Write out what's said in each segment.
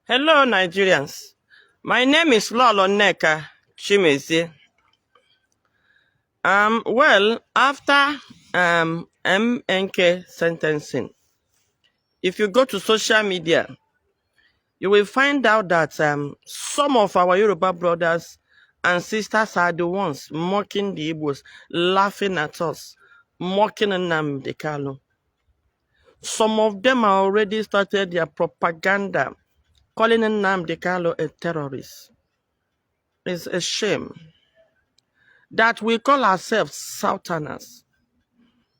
Hello, Nigerians. My name is Lolo Neka Chimezi. After MNK sentencing, if you go to social media, you will find out that some of our Yoruba brothers and sisters are the ones mocking the Igbos, laughing at us, mocking Nnamdi Kanu. Some of them have already started their propaganda, calling Nnamdi Kanu a terrorist. It's a shame that we call ourselves Southerners.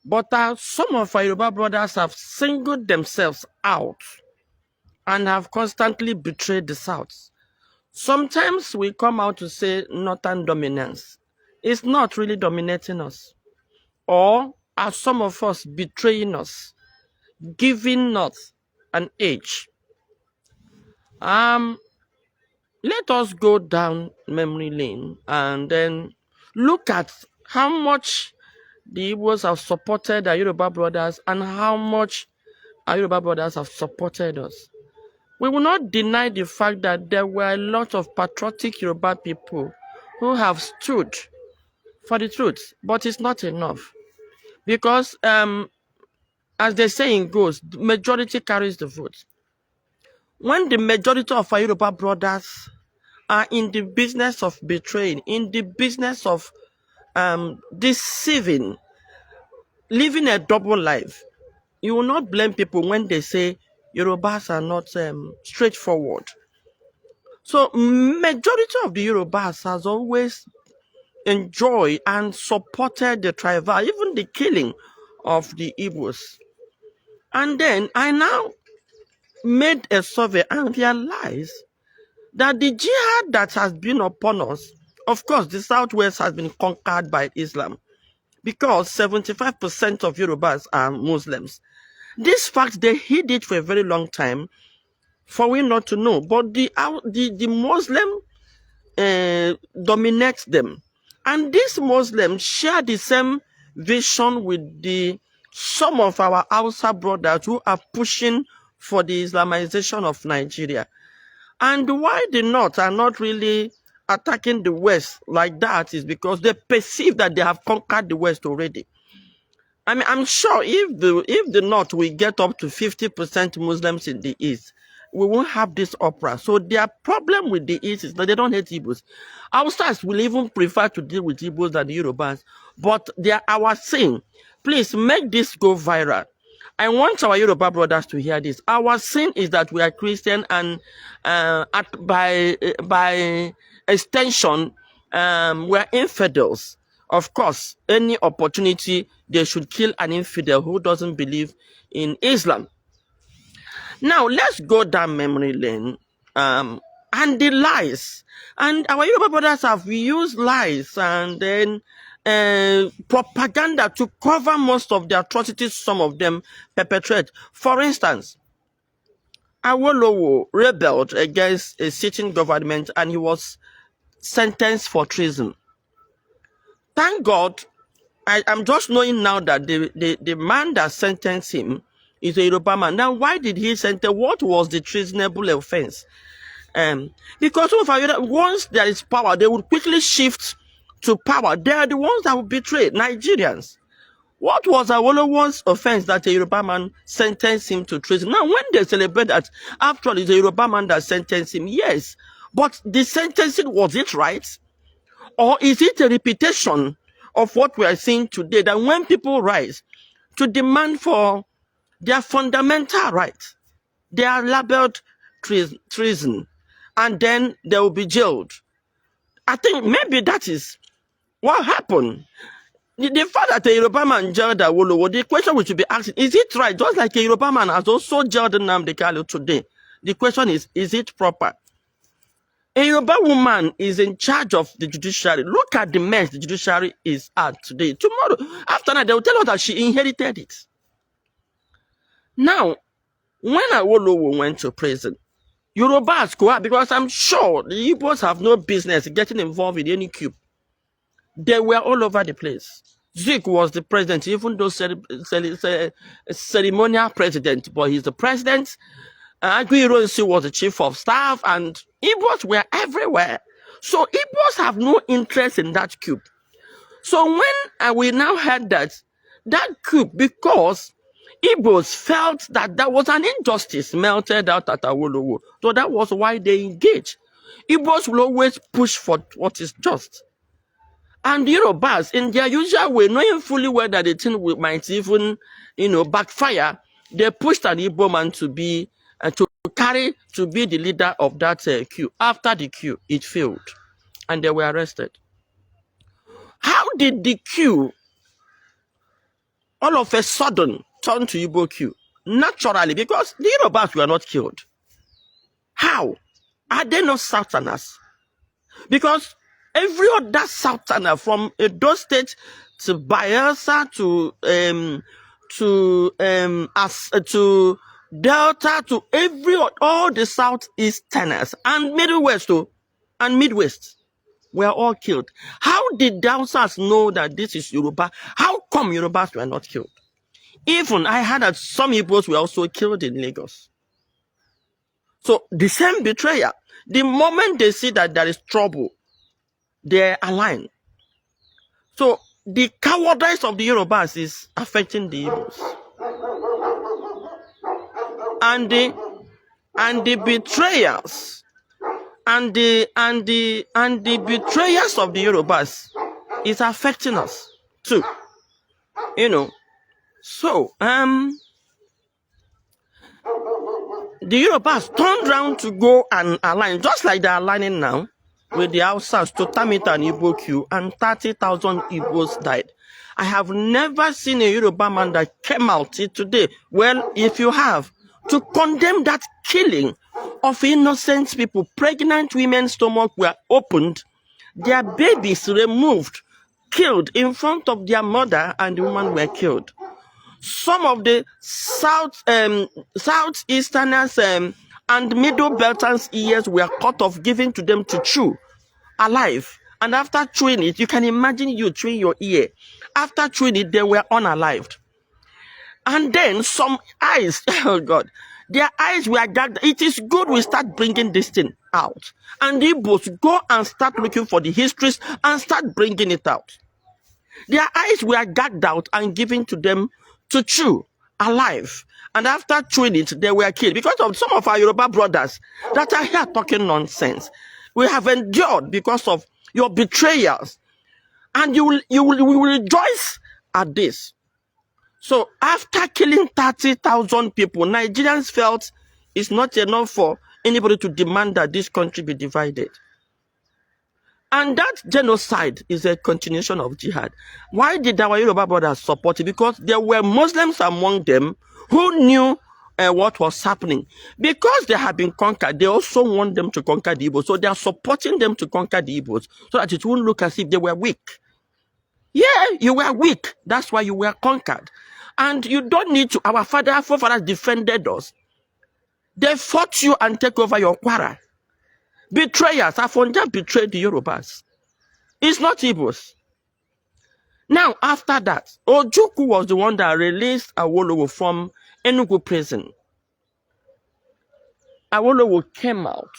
But some of our Yoruba brothers have singled themselves out and have constantly betrayed the South. Sometimes we come out to say Northern dominance. It's not really dominating us. Or are some of us betraying us, giving North an edge? Let us go down memory lane and then look at how much the Igbos have supported our Yoruba brothers and how much our Yoruba brothers have supported us. We will not deny the fact that there were a lot of patriotic Yoruba people who have stood for the truth, but it's not enough. Because, as the saying goes, the majority carries the vote. When the majority of our Yoruba brothers are in the business of betraying, in the business of deceiving, living a double life, you will not blame people when they say Yorubas are not straightforward. So majority of the Yorubas has always enjoyed and supported the tribal, even the killing of the Igbos. And then I now made a survey and realized that the jihad that has been upon us, of course, the Southwest has been conquered by Islam because 75% of Yorubas are Muslims. This fact, they hid it for a very long time for we not to know. But the Muslim dominates them. And these Muslims share the same vision with some of our Hausa brothers who are pushing for the Islamization of Nigeria. And why the North are not really attacking the West like that is because they perceive that they have conquered the West already. I mean, I'm sure if the North will get up to 50% Muslims in the East, we won't have this opera. So their problem with the East is that they don't hate Igbos. Hausas will even prefer to deal with Igbos than the Yorubas. But they are our sin. Please make this go viral. I want our Yoruba brothers to hear this. Our sin is that we are Christian and by extension, we are infidels. Of course, any opportunity, they should kill an infidel who doesn't believe in Islam. Now, let's go down memory lane and the lies. And our Yoruba brothers have used lies and then propaganda to cover most of the atrocities some of them perpetrate. For instance, Awolowo rebelled against a sitting government and he was sentenced for treason. Thank God, I'm just knowing now that the man that sentenced him is a Yoruba man. Now, why did he sentence? What was the treasonable offense? Because once there is power, they would quickly shift to power. They are the ones that will betray Nigerians. What was Awolowo's offense that a Yoruba man sentenced him to treason? Now, when they celebrate that, after all, it's a Yoruba man that sentenced him, yes. But the sentencing, was it right? Or is it a repetition of what we are seeing today, that when people rise to demand for their fundamental rights, they are labeled treason, and then they will be jailed? I think maybe that is what happened. The fact that a Yoruba man jailed Awolowo, the question we should be asking, is it right? Just like a Yoruba man has also jailed Nnamdi Kanu today. The question is it proper? A Yoruba woman is in charge of the judiciary. Look at the mess the judiciary is at today. Tomorrow, after that, they will tell us that she inherited it. Now, when Awolowo went to prison, Yorubas go out because I'm sure the Igbos have no business getting involved in any coup. They were all over the place. Zik was the president, even though ceremonial president, but he's the president. Aguiyi was the chief of staff, and Igbos were everywhere. So Igbos have no interest in that coup. So when we now heard that coup, because Igbos felt that there was an injustice melted out at Awolowo, so that was why they engaged. Igbos will always push for what is just. And Yorubas, in their usual way, knowing fully well that the thing might even, backfire, they pushed an Igbo man to be to be the leader of that coup. After the coup, it failed, and they were arrested. How did the coup all of a sudden turn to Igbo coup? Naturally, because the Yorubas were not killed. How? Are they not Southerners? Because every other Southerner, from Edo State to Bayelsa to Delta to all the Southeasterners and Midwest were all killed. How did the Hausas know that this is Yoruba? How come Yorubas were not killed? Even I heard that some Igbos were also killed in Lagos. So the same betrayal. The moment they see that there is trouble, they align. So the cowardice of the Yorubas is affecting the Igbos. And the betrayers and the betrayers of the Yorubas is affecting us too. So the Yorubas turned around to go and align, just like they're aligning now with the Hausas to term it an Igbo coup, and 30,000 Igbos died. I have never seen a Yoruba man that came out today, well, if you have, to condemn that killing of innocent people. Pregnant women's stomachs were opened, their babies removed, killed in front of their mother, and the women were killed. Some of the Southeasterners and Middle Belters' ears were cut off, given to them to chew alive. And after chewing it, you can imagine you chewing your ear. After chewing it, they were unalived. And then some eyes, oh God, their eyes were gagged. It is good we start bringing this thing out. And the Igbos go and start looking for the histories and start bringing it out. Their eyes were gagged out and given to them to chew alive. And after chewing it, they were killed. Because of some of our Yoruba brothers that are here talking nonsense. We have endured because of your betrayals. And you will rejoice at this. So after killing 30,000 people, Nigerians felt it's not enough for anybody to demand that this country be divided. And that genocide is a continuation of jihad. Why did our Yoruba brothers support it? Because there were Muslims among them who knew what was happening. Because they have been conquered, they also want them to conquer the Igbos. So they are supporting them to conquer the Igbos so that it won't look as if they were weak. Yeah, you were weak. That's why you were conquered. And you don't need to. Our forefathers defended us. They fought you and take over your quarter. Betrayers, Afonja betrayed the Yorubas. It's not Igbos. Now, after that, Ojukwu was the one that released Awolowo from Enugu prison. Awolowo came out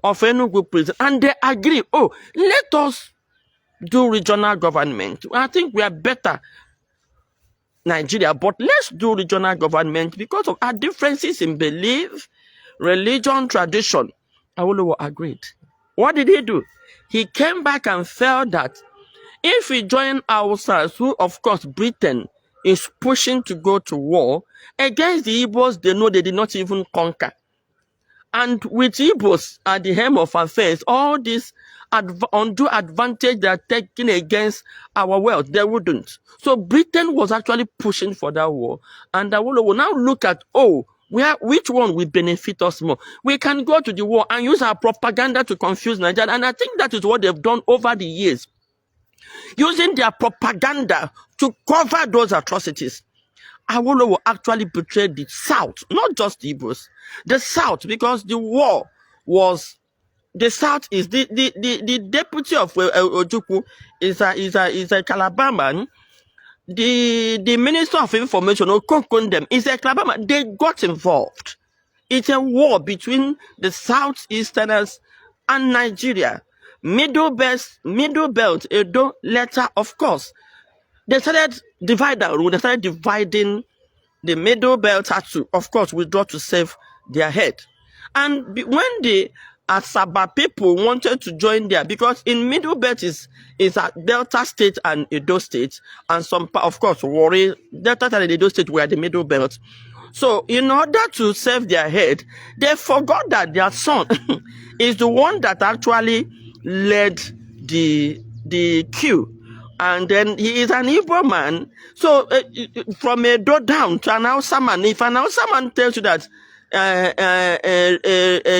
of Enugu prison and they agreed, oh, let us do regional government. I think we are better Nigeria, but let's do regional government because of our differences in belief, religion, tradition. Awolowo agreed. What did he do? He came back and felt that if we join ourselves, who of course Britain is pushing to go to war against the Igbos, they know they did not even conquer. And with Igbos at the helm of affairs, all this undue advantage they are taking against our wealth, they wouldn't. So Britain was actually pushing for that war. And Awolowo will now look at, which one will benefit us more? We can go to the war and use our propaganda to confuse Nigeria. And I think that is what they've done over the years. Using their propaganda to cover those atrocities. Awolowo actually betrayed the South, not just the Igbos. The South, because the war was, the South is the deputy of Ojukwu is a Calabar man. The Minister of Information, Okokondem, is a Calabar man. They got involved. It's a war between the Southeasterners and Nigeria. Middle belt, Edo, later, of course. They started dividing the middle belt had to, of course, withdraw to save their head. And when the Asaba people wanted to join there, because in middle belt is a Delta state and Edo state, and some, of course, Warri, Delta and Edo state were the middle belt. So in order to save their head, they forgot that their son is the one that actually led the queue. And then he is an Igbo man. So from Edo down to an Hausa man, if an Hausa man tells you that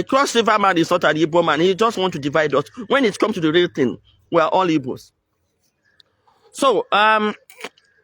Cross River man is not an Igbo man, he just wants to divide us. When it comes to the real thing, we are all Igbos. So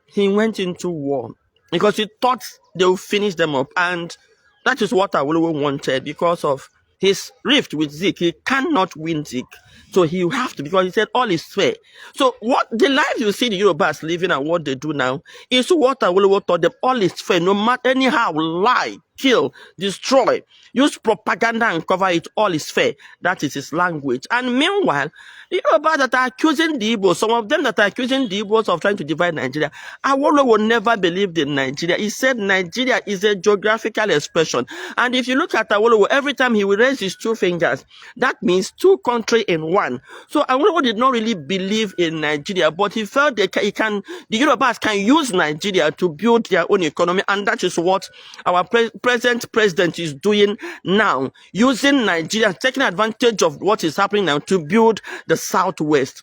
he went into war because he thought they would finish them up. And that is what Awolowo wanted because of his rift with Zeke. He cannot win Zeke. So he will have to, because he said all is fair. So what the life you see the Yorubas living and what they do now is what Awolowo thought them. All is fair. No matter anyhow, lie, kill, destroy, use propaganda and cover it, all is fair. That is his language. And meanwhile, the Yorubas that are accusing the Igbos, some of them that are accusing the Igbos of trying to divide Nigeria, Awolowo never believed in Nigeria. He said Nigeria is a geographical expression. And if you look at Awolowo, every time he will raise his two fingers, that means two countries in one. So Awolowo did not really believe in Nigeria, but he felt the Yorubas can use Nigeria to build their own economy, and that is what our present president is doing now, using Nigeria, taking advantage of what is happening now to build the Southwest.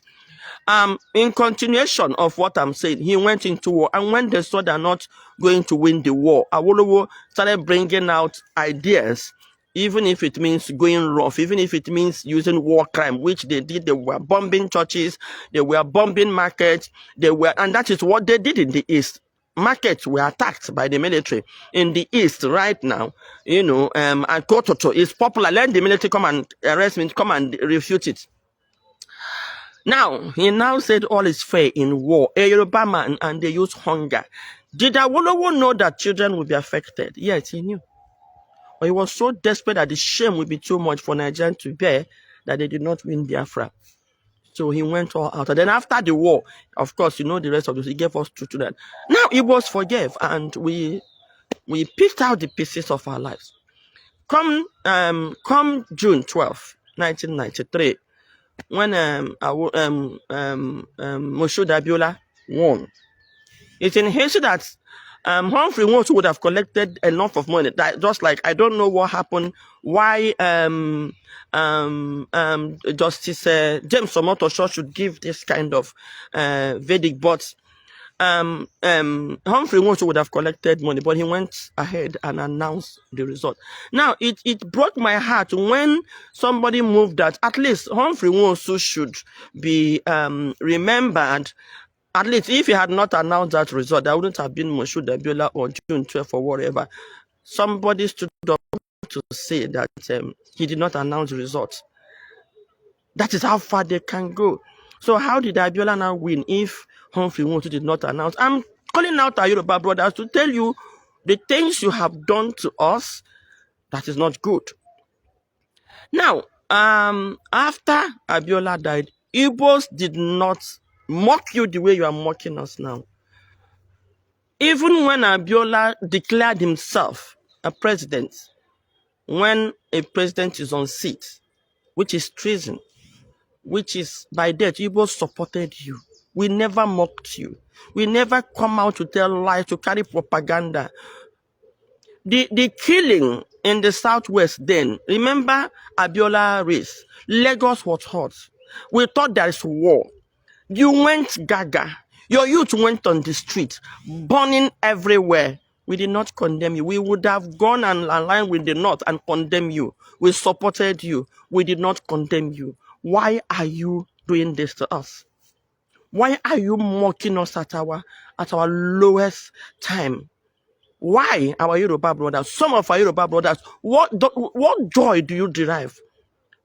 In continuation of what I'm saying, he went into war, and when they saw they're not going to win the war, Awolowo started bringing out ideas, even if it means going rough, even if it means using war crime, which they did. They were bombing churches, they were bombing markets, and that is what they did in the East. Markets were attacked by the military in the East right now, and Kototo is popular. Let the military come and arrest me, come and refute it. Now, he now said all is fair in war, a Yoruba man, and they use hunger. Did Awolowo know that children would be affected? Yes, he knew. But he was so desperate that the shame would be too much for Nigerians to bear that they did not win Biafra. So he went all out. And then after the war, of course, you know the rest of this, he gave us two children. Now Igbos forgave, and we picked out the pieces of our lives. Come June 12, 1993, when Moshood Abiola won, it's in history that Humphrey Woods would have collected enough of money. That just like, I don't know what happened, why Justice James Omotosho should give this kind of verdict, but Humphrey Woods would have collected money, but he went ahead and announced the result. Now, it broke my heart when somebody moved that at least Humphrey Woods should be remembered. At least if he had not announced that result, there wouldn't have been Moshood Abiola or June 12th or whatever. Somebody stood up to say that he did not announce the result. That is how far they can go. So how did Abiola now win if Humphrey Woods did not announce? I'm calling out our Yoruba brothers to tell you the things you have done to us, that is not good. Now, after Abiola died, Igbos did not mock you the way you are mocking us now. Even when Abiola declared himself a president, when a president is on seat, which is treason, which is by death, Igbos supported you. We never mocked you. We never come out to tell lies, to carry propaganda. The killing in the Southwest then, remember Abiola race, Lagos was hot. We thought there is war. You went gaga. Your youth went on the street, burning everywhere. We did not condemn you. We would have gone and aligned with the North and condemned you. We supported you. We did not condemn you. Why are you doing this to us? Why are you mocking us at our lowest time? Why, our Yoruba brothers, some of our Yoruba brothers, what joy do you derive?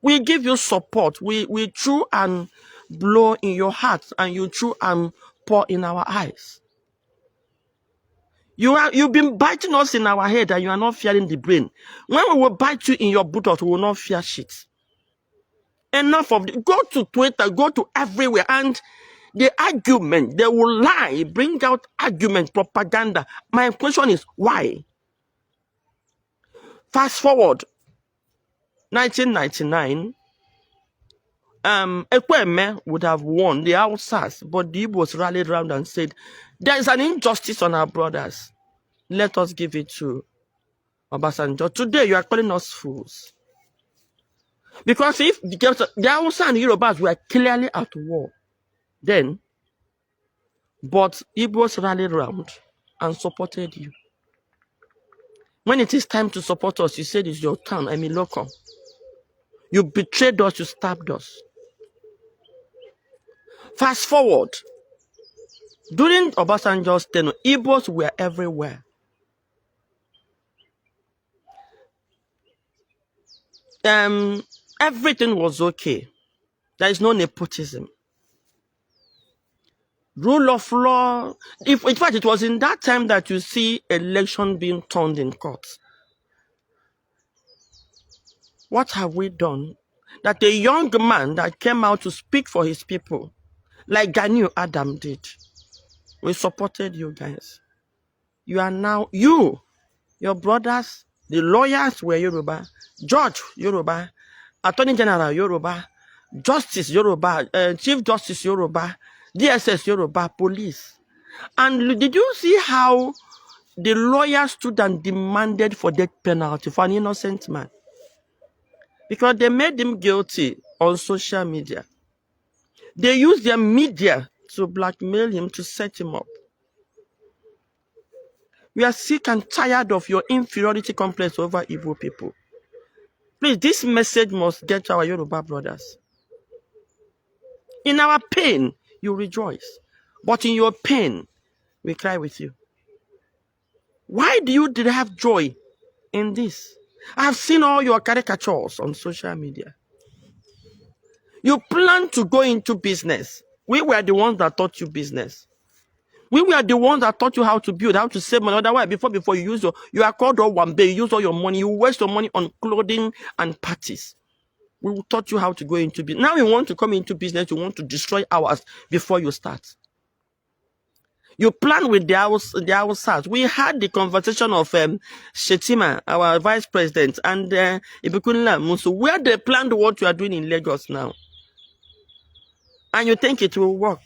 We give you support. We chew and blow in your heart, and you chew and pour in our eyes. You've been biting us in our head and you are not fearing the brain. When we will bite you in your buttock, we will not fear shit. Enough of it. Go to Twitter, go to everywhere, and the argument, they will lie, bring out argument, propaganda. My question is, why? Fast forward, 1999, Ekweme would have won the Hausas, but the Igbos rallied around and said, there is an injustice on our brothers. Let us give it to Obasanjo. Today, you are calling us fools. Because if the Hausa and Yorubas were clearly at war then, but Igbos rallied around and supported you. When it is time to support us, you said it's your town, I mean local. You betrayed us, you stabbed us. Fast forward. During Obasanjo's tenure, Igbos were everywhere. Everything was okay. There is no nepotism. Rule of law. In fact, it was in that time that you see election being turned in court. What have we done? That a young man that came out to speak for his people, like Gani Adam did, we supported you guys. You are now, your brothers, the lawyers were Yoruba, Judge Yoruba, Attorney General Yoruba, Justice Yoruba, Chief Justice Yoruba, DSS Yoruba, Police. And did you see how the lawyers stood and demanded for death penalty for an innocent man? Because they made him guilty on social media. They used their media to blackmail him, to set him up. We are sick and tired of your inferiority complex over Igbo people. Please, this message must get to our Yoruba brothers. In our pain, you rejoice. But in your pain, we cry with you. Why do you derive joy in this? I've seen all your caricatures on social media. You plan to go into business. We were the ones that taught you business. We were the ones that taught you how to build, how to save money. Otherwise, before you use you are called all one day, you use all your money, you waste your money on clothing and parties. We taught you how to go into business. Now you want to come into business, you want to destroy ours before you start. You plan with the houses. We had the conversation of Shetima, our vice president, and Ibikunla Musu, where they planned what you are doing in Lagos now. And you think it will work.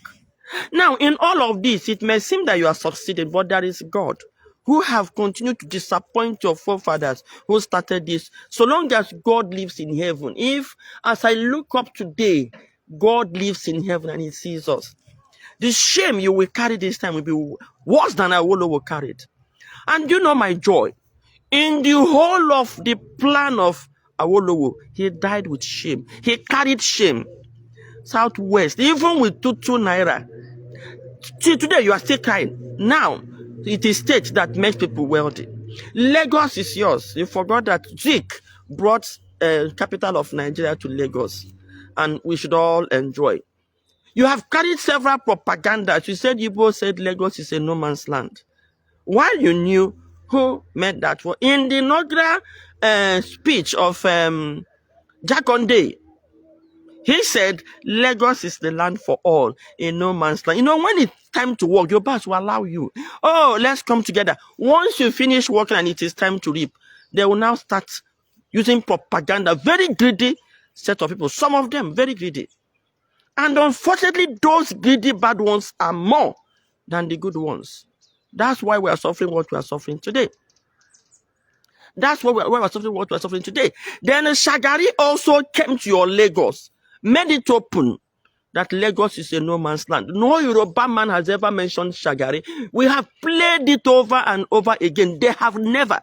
Now, in all of this, it may seem that you are succeeding, but there is God who have continued to disappoint your forefathers who started this. So long as God lives in heaven, if, as I look up today, God lives in heaven and he sees us, the shame you will carry this time will be worse than Awolowo carried. And you know my joy. In the whole of the plan of Awolowo, he died with shame. He carried shame. Southwest, even with 2 naira. See, today you are still crying. Now, it is state that makes people wealthy. Lagos is yours. You forgot that Zik brought capital of Nigeria to Lagos. And we should all enjoy. You have carried several propagandas. You said Igbo said Lagos is a no man's land. While you knew who made that, in the inaugural speech of Jakonde, he said Lagos is the land for all, a no man's land. You know, when it's time to work, your boss will allow you. Oh, let's come together. Once you finish working and it is time to reap, they will now start using propaganda. Very greedy set of people. Some of them very greedy. And unfortunately, those greedy bad ones are more than the good ones. That's why we are suffering what we are suffering today. That's why we are suffering what we are suffering today. Then Shagari also came to your Lagos, made it open that Lagos is a no man's land. No Yoruba man has ever mentioned Shagari. We have played it over and over again. They have never.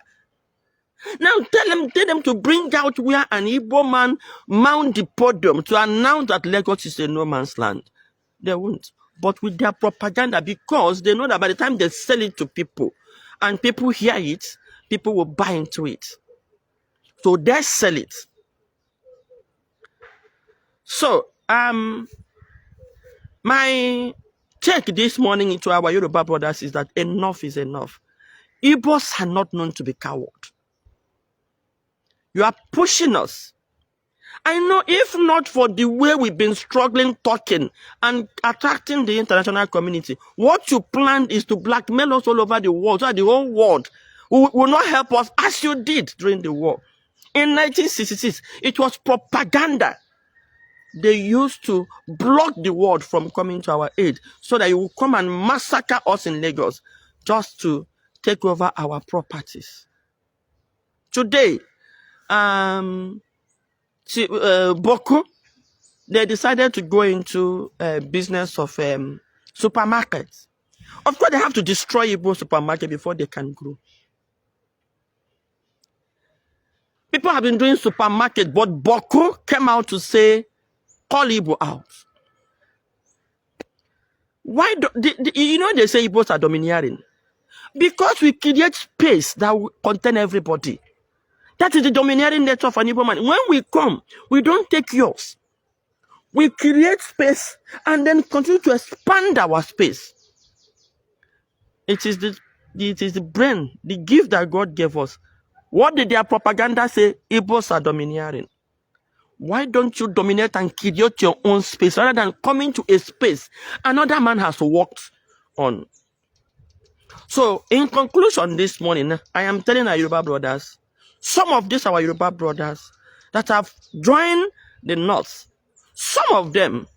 Now tell them to bring out where an Igbo man mount the podium to announce that Lagos is a no man's land. They won't. But with their propaganda, because they know that by the time they sell it to people and people hear it, people will buy into it. So they sell it. So my take this morning into our Yoruba brothers is that enough is enough. Igbos are not known to be coward. You are pushing us. I know if not for the way we've been struggling, talking, and attracting the international community, what you planned is to blackmail us all over the world, so that the whole world will not help us as you did during the war. In 1966, it was propaganda. They used to block the world from coming to our aid so that you will come and massacre us in Lagos just to take over our properties. Today, Boko, they decided to go into business of supermarkets. Of course, they have to destroy Igbo supermarket before they can grow. People have been doing supermarket, but Boko came out to say, call Igbo out. Why do you know they say Igbos are domineering? Because we create space that will contain everybody. That is the domineering nature of an Igbo man. When we come, we don't take yours. We create space and then continue to expand our space. It is the brain, the gift that God gave us. What did their propaganda say? Igbos are domineering. Why don't you dominate and create your own space rather than coming to a space another man has worked on? So, in conclusion this morning, I am telling our Yoruba brothers, some of these our Yoruba brothers that have joined the North, some of them,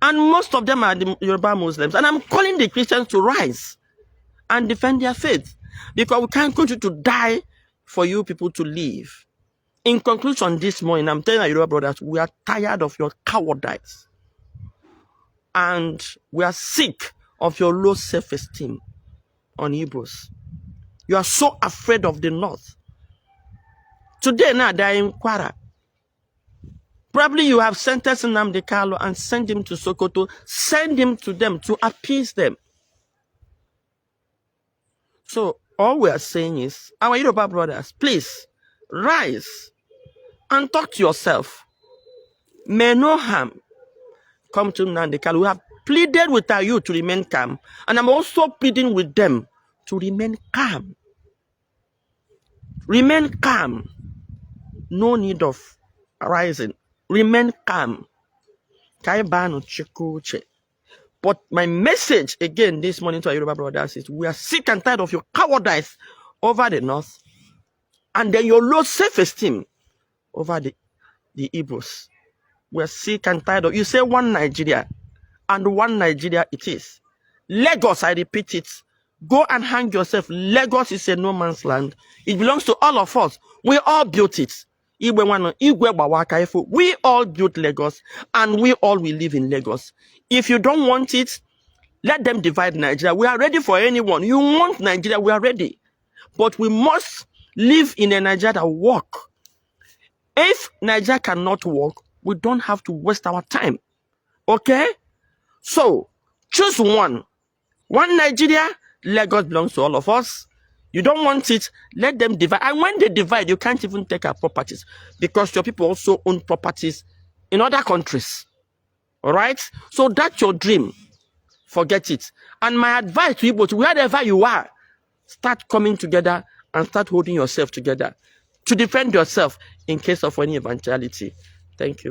and most of them are the Yoruba Muslims, and I'm calling the Christians to rise and defend their faith, because we can't continue to die for you people to live. In conclusion this morning, I'm telling our Yoruba brothers, we are tired of your cowardice, and we are sick of your low self-esteem on Igbos. You are so afraid of the North. Today now they are in Kwara. Probably you have sentenced Nnamdi Kanu and sent him to Sokoto. Send him to them to appease them. So all we are saying is, our Yoruba brothers, please rise and talk to yourself. May no harm come to Nnamdi Kanu. We have pleaded with our youth to remain calm, and I'm also pleading with them to remain calm. Remain calm. No need of rising. Remain calm. But my message again this morning to our Yoruba brothers is, we are sick and tired of your cowardice over the North, and then your low self-esteem over the Igbos. We are sick and tired of, you say one Nigeria, and one Nigeria it is. Lagos, I repeat it, go and hang yourself. Lagos is a no man's land. It belongs to all of us. We all built it. We all built Lagos, and we all will live in Lagos. If you don't want it, let them divide Nigeria. We are ready for anyone. You want Nigeria, we are ready. But we must live in a Nigeria that work. If Nigeria cannot work, we don't have to waste our time. Okay? So, choose one. One Nigeria, Lagos belongs to all of us. You don't want it, let them divide. And when they divide, you can't even take our properties, because your people also own properties in other countries. All right? So that's your dream. Forget it. And my advice to you both, wherever you are, start coming together and start holding yourself together to defend yourself in case of any eventuality. Thank you.